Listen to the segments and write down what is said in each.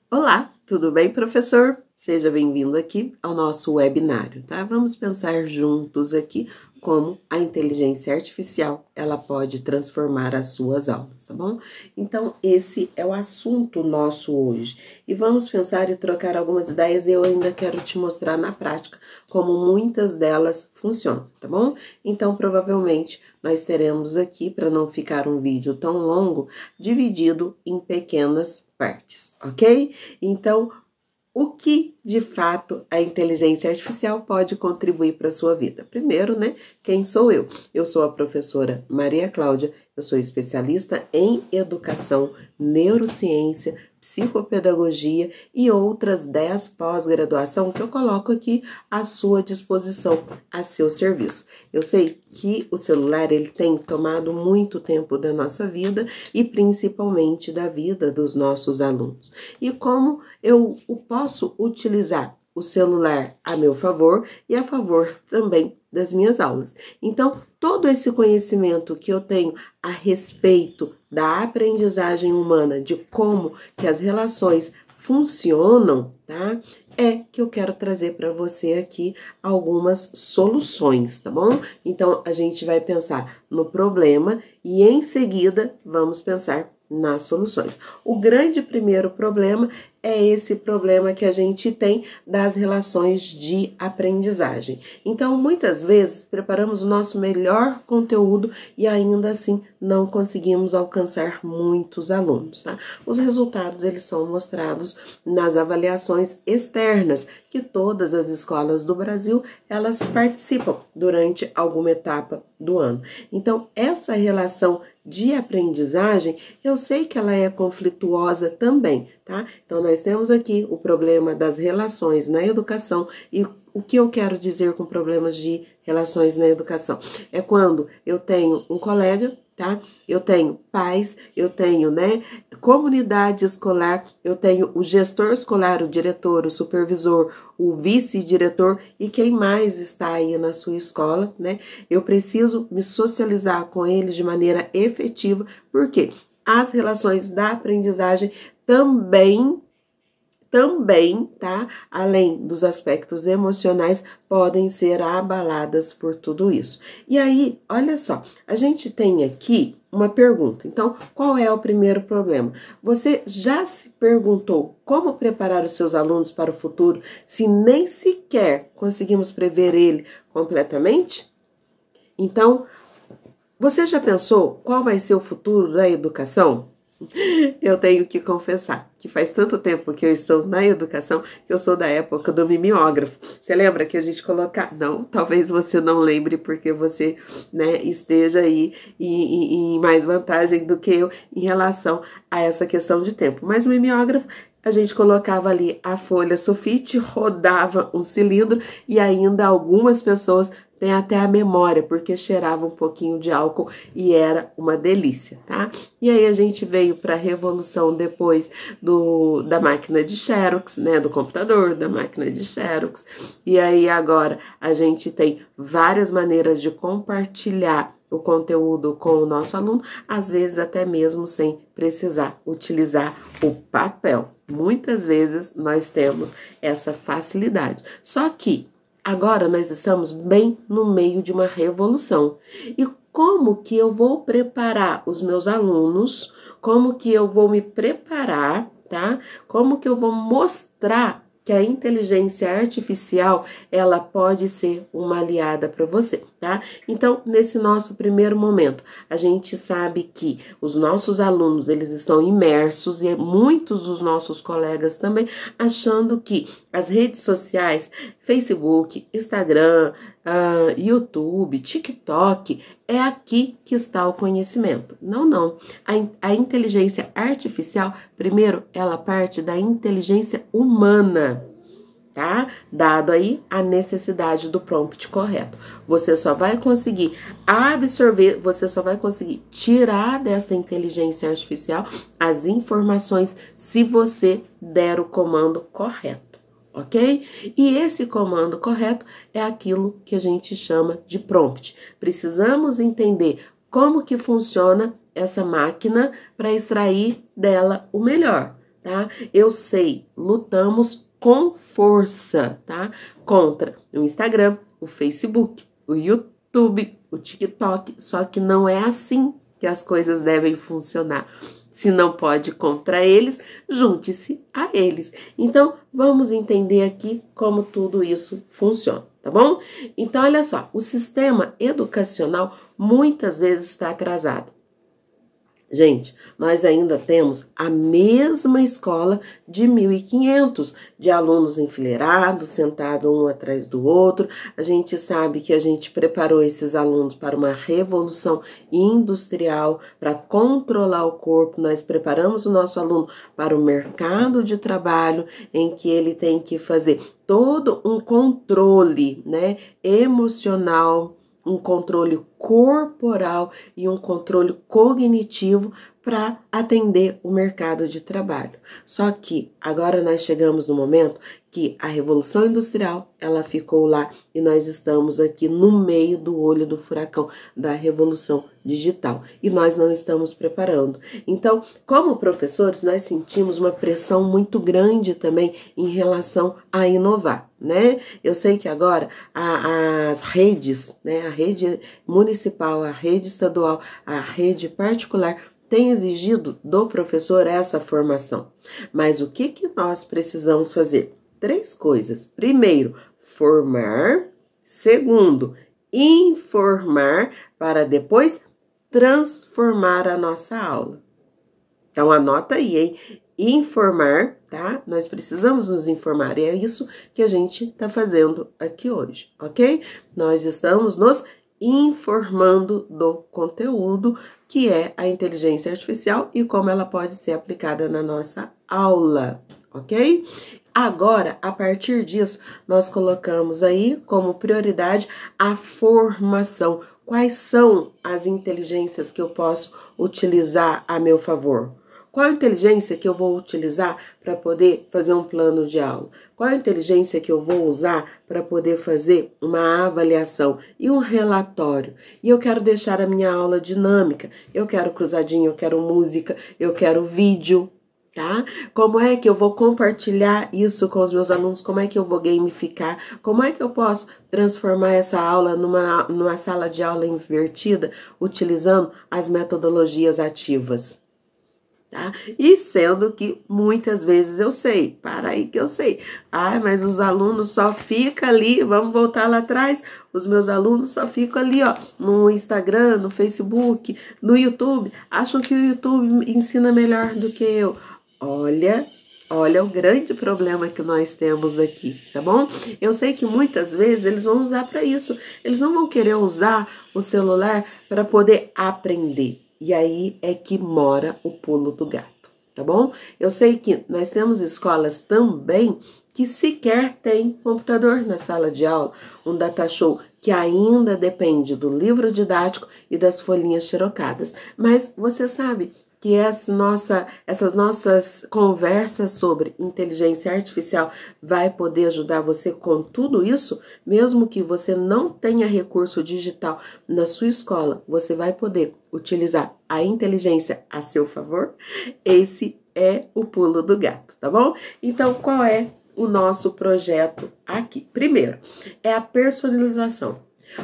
Olá, tudo bem, professor? Seja bem-vindo aqui ao nosso webinário, tá? Vamos pensar juntos aqui como a inteligência artificial, ela pode transformar as suas aulas, tá bom? Então, esse é o assunto nosso hoje. E vamos pensar e trocar algumas ideias e eu ainda quero te mostrar na prática como muitas delas funcionam, tá bom? Então, provavelmente, nós teremos aqui, para não ficar um vídeo tão longo, dividido em pequenas partes, ok? Então, o que de fato a inteligência artificial pode contribuir para a sua vida? Primeiro, né? Quem sou eu? Eu sou a professora Maria Cláudia, eu sou especialista em educação, neurociência, psicopedagogia e outras 10 pós-graduação que eu coloco aqui à sua disposição, a seu serviço. Eu sei que o celular ele tem tomado muito tempo da nossa vida e principalmente da vida dos nossos alunos. E como eu posso utilizar o celular a meu favor e a favor também das minhas aulas. Então, todo esse conhecimento que eu tenho a respeito da aprendizagem humana, de como que as relações funcionam, tá? É que eu quero trazer para você aqui algumas soluções, tá bom? Então, a gente vai pensar no problema e em seguida vamos pensar nas soluções. O grande primeiro problema é esse problema que a gente tem das relações de aprendizagem. Então, muitas vezes, preparamos o nosso melhor conteúdo e ainda assim não conseguimos alcançar muitos alunos, tá? Os resultados, eles são mostrados nas avaliações externas, que todas as escolas do Brasil, elas participam durante alguma etapa do ano. Então, essa relação de aprendizagem, eu sei que ela é conflituosa também, tá? Então, nós temos aqui o problema das relações na educação e o que eu quero dizer com problemas de relações na educação? É quando eu tenho um colega, tá? Eu tenho pais, eu tenho, né, comunidade escolar, eu tenho o gestor escolar, o diretor, o supervisor, o vice-diretor e quem mais está aí na sua escola, né? Eu preciso me socializar com eles de maneira efetiva, porque as relações da aprendizagem também, tá? Além dos aspectos emocionais, podem ser abaladas por tudo isso. E aí, olha só, a gente tem aqui uma pergunta. Então, qual é o primeiro problema? Você já se perguntou como preparar os seus alunos para o futuro se nem sequer conseguimos prever ele completamente? Então, você já pensou qual vai ser o futuro da educação? Eu tenho que confessar que faz tanto tempo que eu estou na educação que eu sou da época do mimeógrafo. Você lembra que a gente colocava... Não, talvez você não lembre porque você, né, esteja aí em mais vantagem do que eu em relação a essa questão de tempo. Mas o mimeógrafo, a gente colocava ali a folha sulfite, rodava um cilindro e ainda algumas pessoas tem até a memória, porque cheirava um pouquinho de álcool e era uma delícia, tá? E aí a gente veio para a revolução depois da máquina de Xerox, né? Do computador, da máquina de Xerox. E aí agora a gente tem várias maneiras de compartilhar o conteúdo com o nosso aluno, às vezes até mesmo sem precisar utilizar o papel. Muitas vezes nós temos essa facilidade. Só que agora nós estamos bem no meio de uma revolução. E como que eu vou preparar os meus alunos? Como que eu vou me preparar, tá? Como que eu vou mostrar que a inteligência artificial, ela pode ser uma aliada para você, tá? Então, nesse nosso primeiro momento, a gente sabe que os nossos alunos, eles estão imersos e muitos dos nossos colegas também achando que as redes sociais, Facebook, Instagram, YouTube, TikTok, é aqui que está o conhecimento. Não, não. A inteligência artificial, primeiro, ela parte da inteligência humana, tá? Dado aí a necessidade do prompt correto. Você só vai conseguir absorver, você só vai conseguir tirar desta inteligência artificial as informações se você der o comando correto. Ok? E esse comando correto é aquilo que a gente chama de prompt. Precisamos entender como que funciona essa máquina para extrair dela o melhor, tá? Eu sei, lutamos com força, tá? Contra o Instagram, o Facebook, o YouTube, o TikTok, só que não é assim que as coisas devem funcionar. Se não pode contra eles, junte-se a eles. Então, vamos entender aqui como tudo isso funciona, tá bom? Então, olha só, o sistema educacional muitas vezes está atrasado. Gente, nós ainda temos a mesma escola de 1500, de alunos enfileirados, sentados um atrás do outro. A gente sabe que a gente preparou esses alunos para uma revolução industrial, para controlar o corpo. Nós preparamos o nosso aluno para o mercado de trabalho, em que ele tem que fazer todo um controle, né, emocional, um controle corporal e um controle cognitivo para atender o mercado de trabalho. Só que agora nós chegamos no momento que a Revolução Industrial, ela ficou lá e nós estamos aqui no meio do olho do furacão da Revolução Digital e nós não estamos preparando. Então, como professores, nós sentimos uma pressão muito grande também em relação a inovar, né? Eu sei que agora as redes, né, a rede municipal, a rede estadual, a rede particular, tem exigido do professor essa formação. Mas o que nós precisamos fazer? 3 coisas. Primeiro, formar. Segundo, informar para depois transformar a nossa aula. Então, anota aí, hein? Informar, tá? Nós precisamos nos informar e é isso que a gente está fazendo aqui hoje, ok? Nós estamos nos informando do conteúdo que é a inteligência artificial e como ela pode ser aplicada na nossa aula, ok? Agora, a partir disso, nós colocamos aí como prioridade a formação. Quais são as inteligências que eu posso utilizar a meu favor? Qual a inteligência que eu vou utilizar para poder fazer um plano de aula? Qual a inteligência que eu vou usar para poder fazer uma avaliação e um relatório? E eu quero deixar a minha aula dinâmica. Eu quero cruzadinho, eu quero música, eu quero vídeo, tá? Como é que eu vou compartilhar isso com os meus alunos? Como é que eu vou gamificar? Como é que eu posso transformar essa aula numa sala de aula invertida, utilizando as metodologias ativas? Tá? E sendo que muitas vezes eu sei, para aí que eu sei, mas os alunos só ficam ali, vamos voltar lá atrás, os meus alunos só ficam ali, ó, no Instagram, no Facebook, no YouTube, acham que o YouTube ensina melhor do que eu. Olha o grande problema que nós temos aqui, tá bom? Eu sei que muitas vezes eles vão usar para isso, eles não vão querer usar o celular para poder aprender. E aí é que mora o pulo do gato, tá bom? Eu sei que nós temos escolas também que sequer tem computador na sala de aula, um data show que ainda depende do livro didático e das folhinhas xerocadas. Mas você sabe que essas nossas conversas sobre inteligência artificial vai poder ajudar você com tudo isso, mesmo que você não tenha recurso digital na sua escola, você vai poder utilizar a inteligência a seu favor? Esse é o pulo do gato, tá bom? Então, qual é o nosso projeto aqui? Primeiro, é a personalização.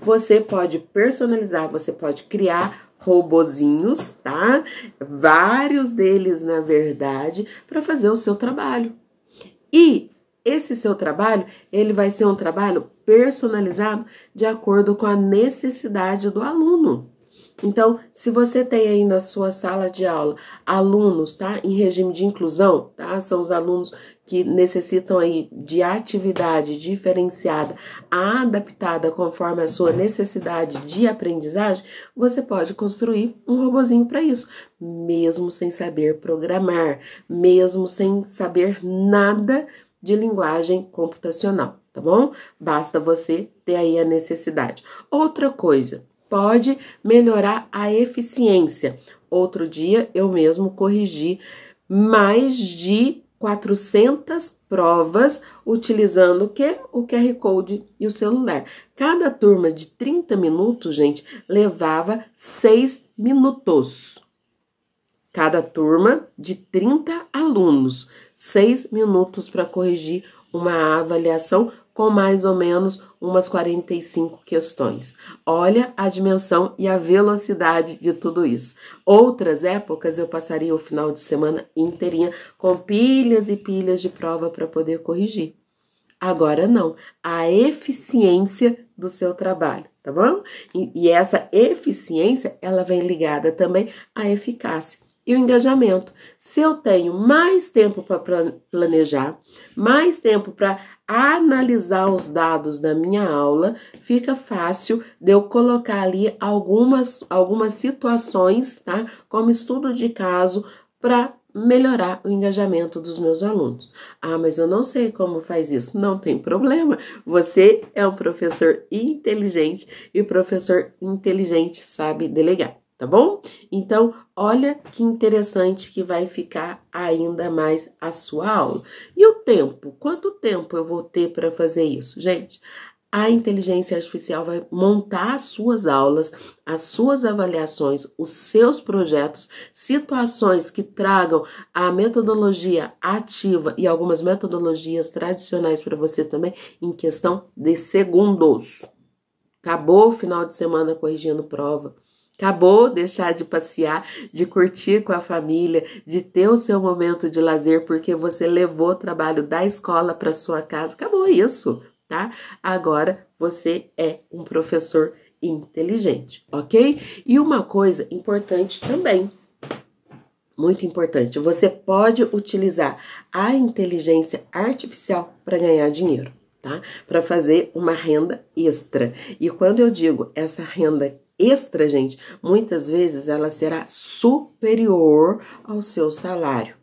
Você pode personalizar, você pode criar robozinhos, tá? Vários deles, na verdade, para fazer o seu trabalho. E esse seu trabalho, ele vai ser um trabalho personalizado de acordo com a necessidade do aluno. Então, se você tem aí na sua sala de aula alunos, tá, em regime de inclusão, tá, são os alunos que necessitam aí de atividade diferenciada, adaptada conforme a sua necessidade de aprendizagem, você pode construir um robozinho para isso, mesmo sem saber programar, mesmo sem saber nada de linguagem computacional, tá bom? Basta você ter aí a necessidade. Outra coisa, pode melhorar a eficiência. Outro dia eu mesmo corrigi mais de 400 provas utilizando o quê? O QR Code e o celular. Cada turma de 30 minutos, gente, levava 6 minutos. Cada turma de 30 alunos, 6 minutos para corrigir uma avaliação com mais ou menos umas 45 questões. Olha a dimensão e a velocidade de tudo isso. Outras épocas eu passaria o final de semana inteirinha com pilhas e pilhas de prova para poder corrigir. Agora não, a eficiência do seu trabalho, tá bom? E essa eficiência, ela vem ligada também à eficácia e o engajamento. Se eu tenho mais tempo para planejar, mais tempo para analisar os dados da minha aula, fica fácil de eu colocar ali algumas situações, tá? Como estudo de caso para melhorar o engajamento dos meus alunos. Ah, mas eu não sei como faz isso. Não tem problema. Você é um professor inteligente e professor inteligente sabe delegar, tá bom? Então, olha que interessante que vai ficar ainda mais a sua aula. E o tempo? Quanto tempo eu vou ter para fazer isso? Gente, a inteligência artificial vai montar as suas aulas, as suas avaliações, os seus projetos, situações que tragam a metodologia ativa e algumas metodologias tradicionais para você também em questão de segundos. Acabou o final de semana corrigindo prova. Acabou deixar de passear, de curtir com a família, de ter o seu momento de lazer porque você levou o trabalho da escola para sua casa. Acabou isso, tá? Agora você é um professor inteligente, ok? E uma coisa importante também, muito importante, você pode utilizar a inteligência artificial para ganhar dinheiro, tá? Para fazer uma renda extra. E quando eu digo essa renda extra, gente, muitas vezes ela será superior ao seu salário.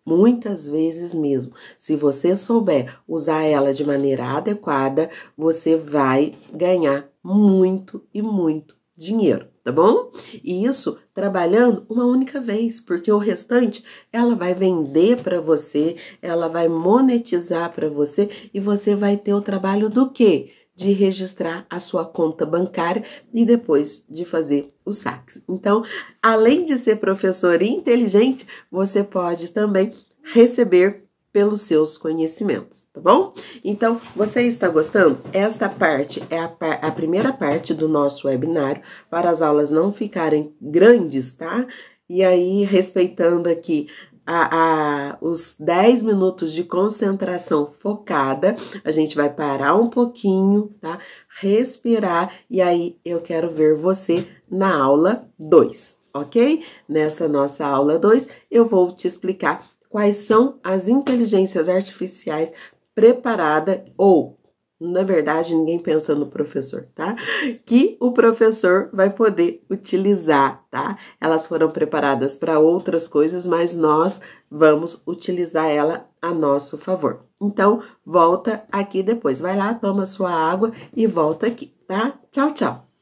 Muitas vezes mesmo. Se você souber usar ela de maneira adequada, você vai ganhar muito e muito dinheiro, tá bom? E isso trabalhando uma única vez, porque o restante ela vai vender para você, ela vai monetizar para você e você vai ter o trabalho do quê? De registrar a sua conta bancária e depois de fazer os saques. Então, além de ser professor inteligente, você pode também receber pelos seus conhecimentos, tá bom? Então, você está gostando? Esta parte é a primeira parte do nosso webinário, para as aulas não ficarem grandes, tá? E aí, respeitando aqui os 10 minutos de concentração focada, a gente vai parar um pouquinho, tá? Respirar e aí eu quero ver você na aula 2, ok? Nessa nossa aula 2, eu vou te explicar quais são as inteligências artificiais preparadas ou, na verdade, ninguém pensa no professor, tá? Que o professor vai poder utilizar, tá? Elas foram preparadas para outras coisas, mas nós vamos utilizar ela a nosso favor. Então, volta aqui depois. Vai lá, toma sua água e volta aqui, tá? Tchau, tchau!